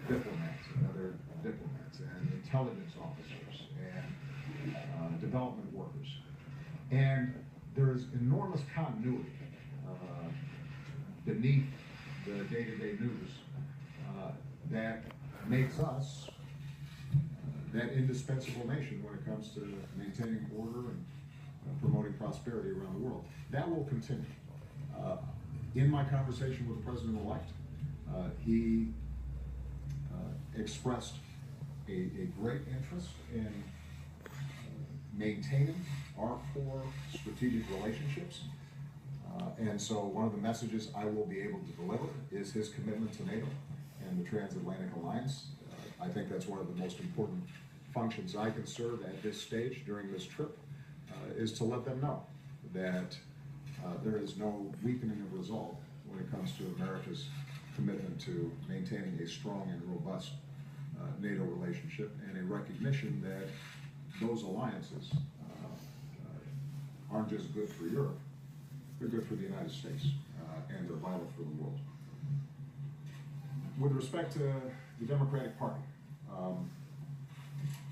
diplomats and other diplomats and intelligence officers and development workers. And there is enormous continuity beneath the day-to-day news that makes us that indispensable nation when it comes to maintaining order and promoting prosperity around the world. That will continue. In my conversation with the President-elect, he expressed a great interest in maintaining our core strategic relationships. And so one of the messages I will be able to deliver is his commitment to NATO and the Transatlantic Alliance. I think that's one of the most important functions I can serve at this stage during this trip, is to let them know that there is no weakening of resolve when it comes to America's commitment to maintaining a strong and robust NATO relationship, and a recognition that those alliances aren't just good for Europe, they're good for the United States, and they're vital for the world. With respect to the Democratic Party,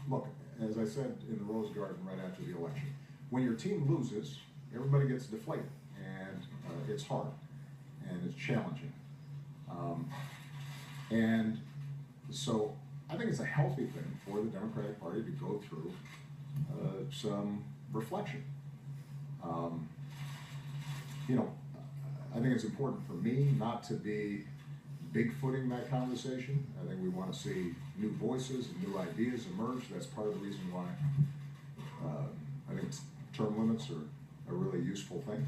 look, as I said in the Rose Garden right after the election, when your team loses, everybody gets deflated, and it's hard, and it's challenging. And so I think it's a healthy thing for the Democratic Party to go through some reflection. You know, I think it's important for me not to be bigfooting that conversation. I think we want to see new voices and new ideas emerge. That's part of the reason why I think term limits are a really useful thing.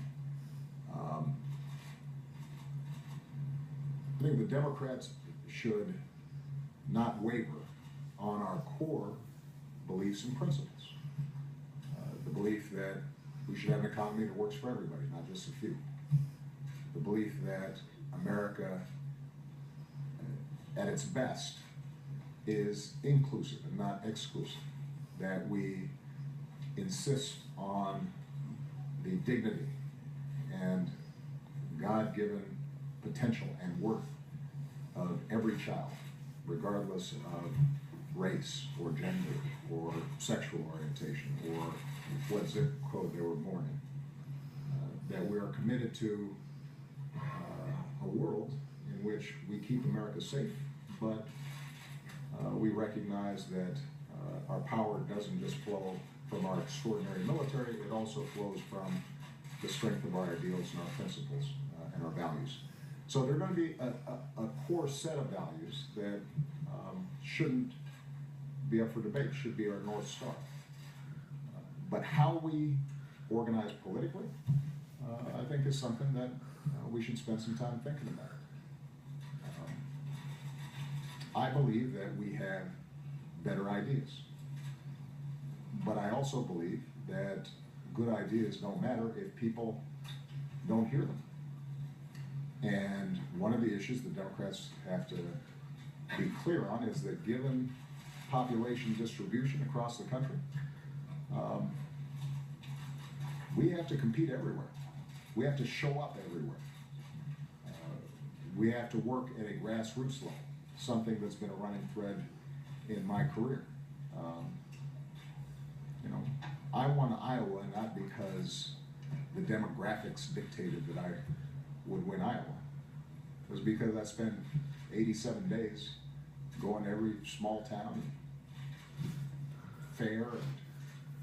I think the Democrats should not waver on our core beliefs and principles. The belief that we should have an economy that works for everybody, not just a few. The belief that America, at its best, is inclusive and not exclusive. That we insist on the dignity and God-given potential and worth of every child, regardless of race or gender or sexual orientation or what zip code they were born in. That we are committed to a world in which we keep America safe, but we recognize that our power doesn't just flow from our extraordinary military, it also flows from the strength of our ideals and our principles and our values. So there are going to be a core set of values that shouldn't be up for debate, should be our North Star. But how we organize politically, I think is something that we should spend some time thinking about. I believe that we have better ideas. But I also believe that good ideas don't matter if people don't hear them. And one of the issues the Democrats have to be clear on is that given population distribution across the country, we have to compete everywhere. We have to show up everywhere. We have to work at a grassroots level, something that's been a running thread in my career. You know, I won Iowa not because the demographics dictated that I would win Iowa. It was because I spent 87 days going to every small town, fair and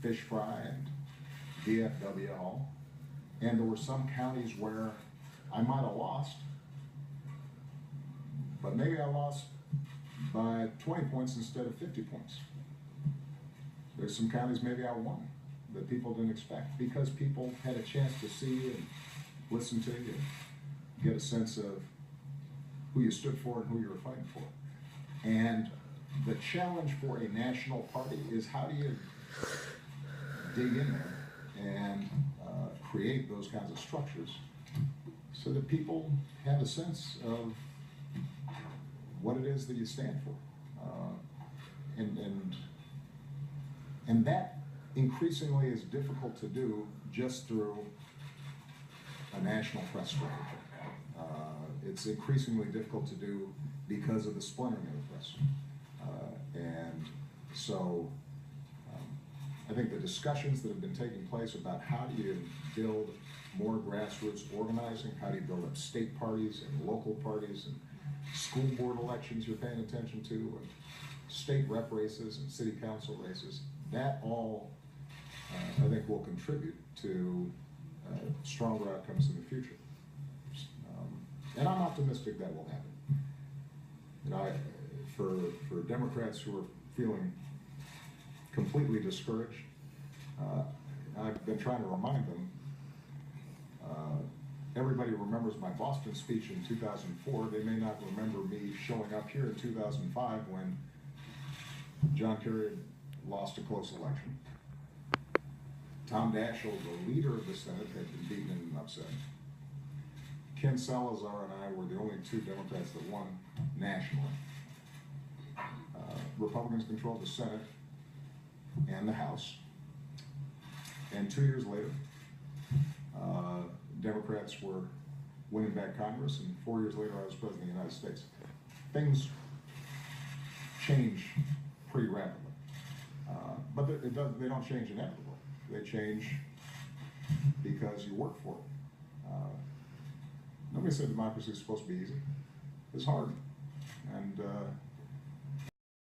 fish fry and DFW all. And there were some counties where I might have lost, but maybe I lost by 20 points instead of 50 points. There's some counties maybe I won that people didn't expect because people had a chance to see you and listen to you and get a sense of who you stood for and who you were fighting for. And the challenge for a national party is how do you dig in there and create those kinds of structures so that people have a sense of what it is that you stand for. And that increasingly is difficult to do just through a national press strategy. it's increasingly difficult to do because of the splintering of the press. And so I think the discussions that have been taking place about how do you build more grassroots organizing, how do you build up state parties and local parties and school board elections you're paying attention to, and state rep races and city council races, that all I think will contribute to stronger outcomes in the future. And I'm optimistic that will happen. And for Democrats who are feeling completely discouraged, I've been trying to remind them, everybody remembers my Boston speech in 2004. They may not remember me showing up here in 2005 when John Kerry had lost a close election. Tom Daschle, the leader of the Senate, had been beaten in an upset. Ken Salazar and I were the only two Democrats that won nationally. Republicans controlled the Senate and the House. And 2 years later, Democrats were winning back Congress, and 4 years later I was President of the United States. Things change pretty rapidly. But they don't change inevitably. They change because you work for it. Nobody said democracy is supposed to be easy. It's hard. And